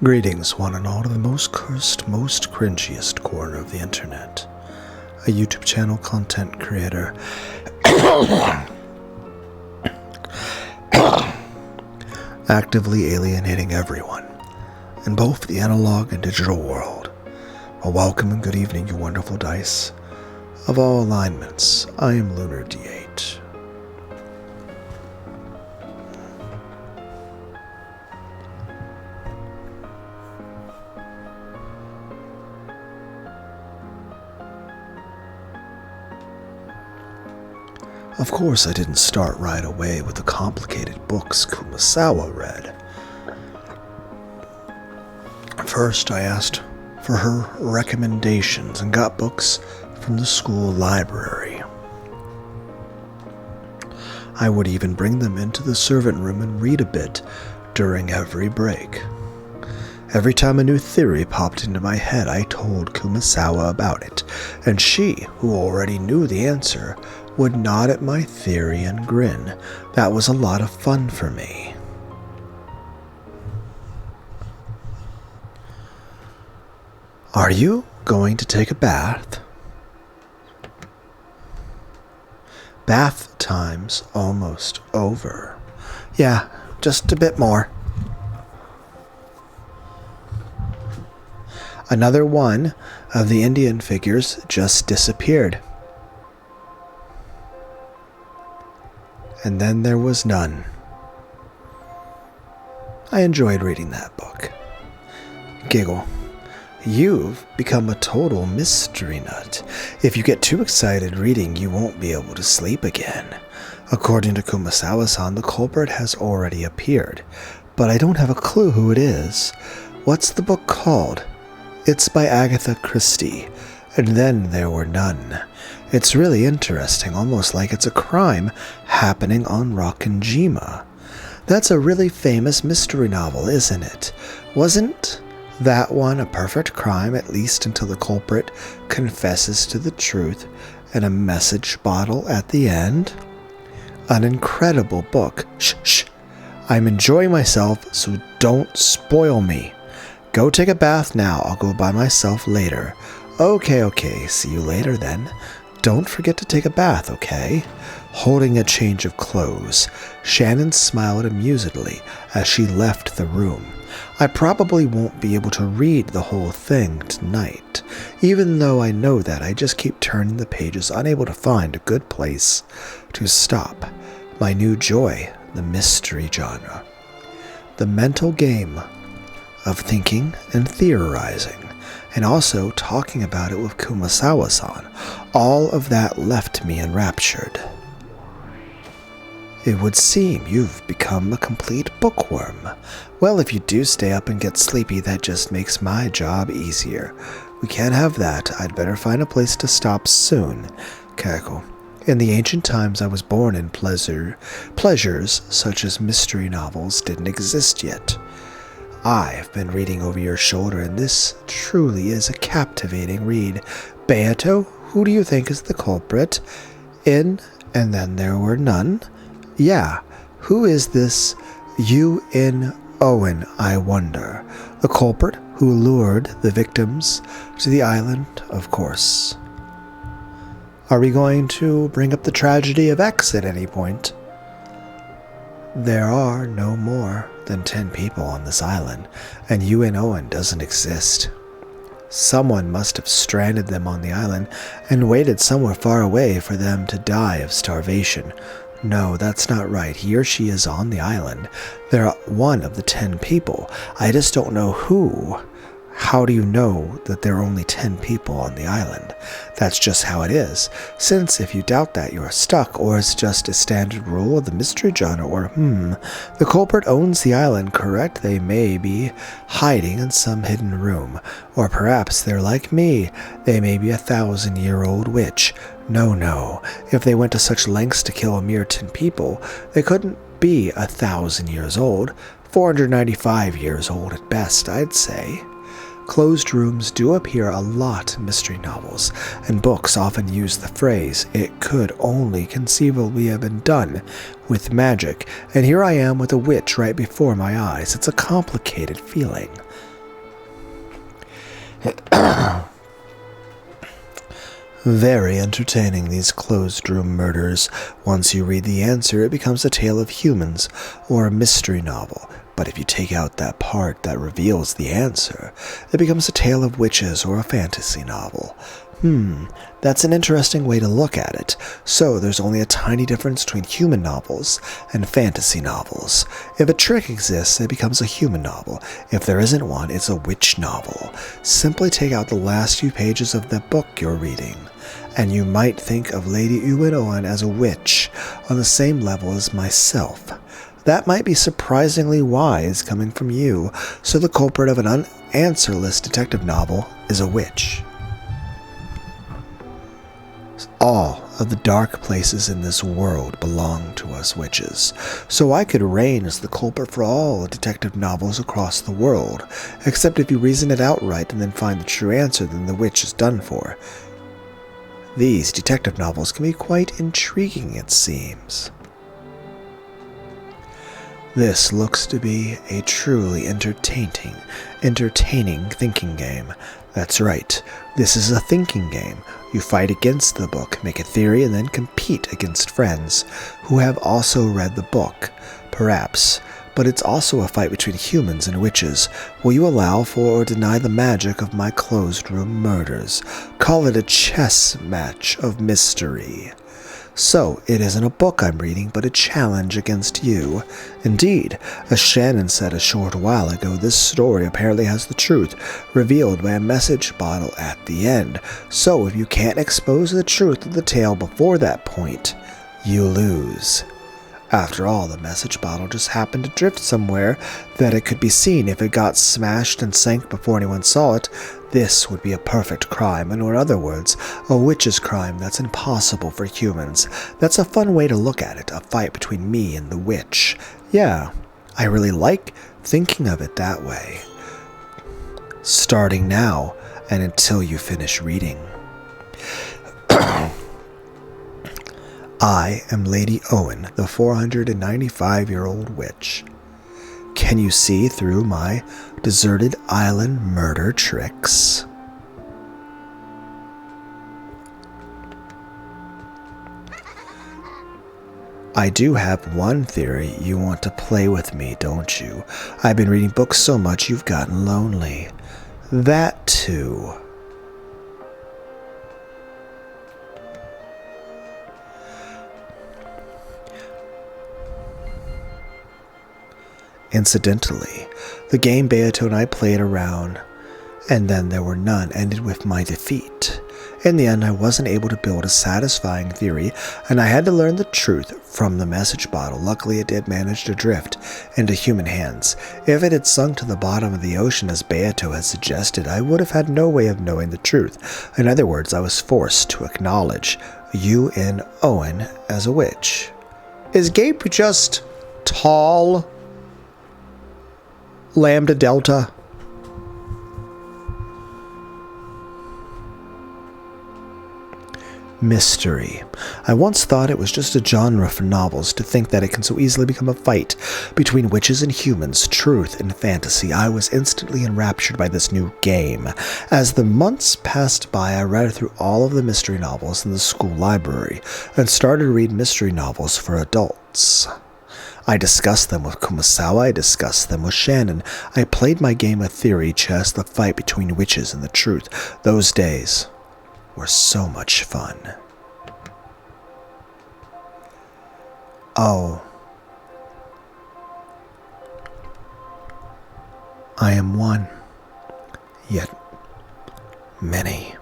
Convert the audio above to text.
Greetings, one and all, to the most cursed, most cringiest corner of the internet. A YouTube channel content creator. Actively alienating everyone in both the analog and digital world. Well, welcome and good evening, you wonderful dice of all alignments. I am Lunar D8. Of course, I didn't start right away with the complicated books Kumasawa read. First, I asked for her recommendations and got books from the school library. I would even bring them into the servant room and read a bit during every break. Every time a new theory popped into my head, I told Kumasawa about it, and she, who already knew the answer, would nod at my theory and grin. That was a lot of fun for me. Are you going to take a bath? Bath time's almost over. Yeah, just a bit more. Another one of the Indian figures just disappeared. And then there was none. I enjoyed reading that book. Giggle. You've become a total mystery nut. If you get too excited reading, you won't be able to sleep again. According to Kumasawa-san, the culprit has already appeared, but I don't have a clue who it is. What's the book called? It's by Agatha Christie, and then there were none. It's really interesting, almost like it's a crime happening on Rockinjima. That's a really famous mystery novel, isn't it? Wasn't that one a perfect crime, at least until the culprit confesses to the truth and a message bottle at the end? An incredible book. Shh. I'm enjoying myself, so don't spoil me. Go take a bath now. I'll go by myself later. Okay. See you later then. Don't forget to take a bath, okay? Holding a change of clothes, Shannon smiled amusedly as she left the room. I probably won't be able to read the whole thing tonight, even though I know that. I just keep turning the pages, unable to find a good place to stop. My new joy, the mystery genre. The mental game of thinking and theorizing, and also talking about it with Kumasawa-san. All of that left me enraptured. It would seem you've become a complete bookworm. Well, if you do stay up and get sleepy, that just makes my job easier. We can't have that. I'd better find a place to stop soon. Cackle. In the ancient times I was born in, pleasures such as mystery novels didn't exist yet. I've been reading over your shoulder, and this truly is a captivating read. Beato, who do you think is the culprit? And then there were none? Yeah, who is this Owen, I wonder? The culprit who lured the victims to the island, of course. Are we going to bring up the tragedy of X at any point? There are no more than 10 people on this island, and Owen doesn't exist. Someone must have stranded them on the island and waited somewhere far away for them to die of starvation. No, that's not right. He or she is on the island. They're one of the 10 people. I just don't know who. How do you know that there are only 10 people on the island? That's just how it is. Since if you doubt that, you are stuck, or it's just a standard rule of the mystery genre, or the culprit owns the island, correct? They may be hiding in some hidden room. Or perhaps they're like me. They may be a 1,000-year-old witch. No. If they went to such lengths to kill a mere 10 people, they couldn't be 1,000 years old. 495 years old at best, I'd say. Closed rooms do appear a lot in mystery novels, and books often use the phrase, "It could only conceivably have been done with magic," and here I am with a witch right before my eyes. It's a complicated feeling. Very entertaining, these closed-room murders. Once you read the answer, it becomes a tale of humans, or a mystery novel. But if you take out that part that reveals the answer, it becomes a tale of witches or a fantasy novel. That's an interesting way to look at it. So there's only a tiny difference between human novels and fantasy novels. If a trick exists, it becomes a human novel. If there isn't one, it's a witch novel. Simply take out the last few pages of the book you're reading, and you might think of Lady Umineko as a witch, on the same level as myself. That might be surprisingly wise coming from you, so the culprit of an unanswerless detective novel is a witch. All of the dark places in this world belong to us witches, so I could reign as the culprit for all detective novels across the world, except if you reason it outright and then find the true answer, then the witch is done for. These detective novels can be quite intriguing, it seems. This looks to be a truly entertaining thinking game. That's right, this is a thinking game. You fight against the book, make a theory, and then compete against friends who have also read the book, perhaps. But it's also a fight between humans and witches. Will you allow for or deny the magic of my closed-room murders? Call it a chess match of mystery. So, it isn't a book I'm reading, but a challenge against you. Indeed, as Shannon said a short while ago, this story apparently has the truth, revealed by a message bottle at the end. So, if you can't expose the truth of the tale before that point, you lose. After all, the message bottle just happened to drift somewhere that it could be seen. If it got smashed and sank before anyone saw it, this would be a perfect crime, and in other words, a witch's crime that's impossible for humans. That's a fun way to look at it, a fight between me and the witch. Yeah, I really like thinking of it that way. Starting now, and until you finish reading. I am Lady Owen, the 495-year-old witch. Can you see through my deserted island murder tricks? I do have one theory. You want to play with me, don't you? I've been reading books so much you've gotten lonely. That too. Incidentally, the game Beato and I played around, and then there were none, ended with my defeat. In the end, I wasn't able to build a satisfying theory, and I had to learn the truth from the message bottle. Luckily, it did manage to drift into human hands. If it had sunk to the bottom of the ocean as Beato had suggested, I would have had no way of knowing the truth. In other words, I was forced to acknowledge you and Owen as a witch. Is Gabe just tall? Lambda Delta? Mystery. I once thought it was just a genre for novels to think that it can so easily become a fight between witches and humans, truth and fantasy. I was instantly enraptured by this new game. As the months passed by, I read through all of the mystery novels in the school library and started to read mystery novels for adults. I discussed them with Kumasawa, I discussed them with Shannon. I played my game of theory chess, the fight between witches and the truth. Those days were so much fun. Oh. I am one, yet many.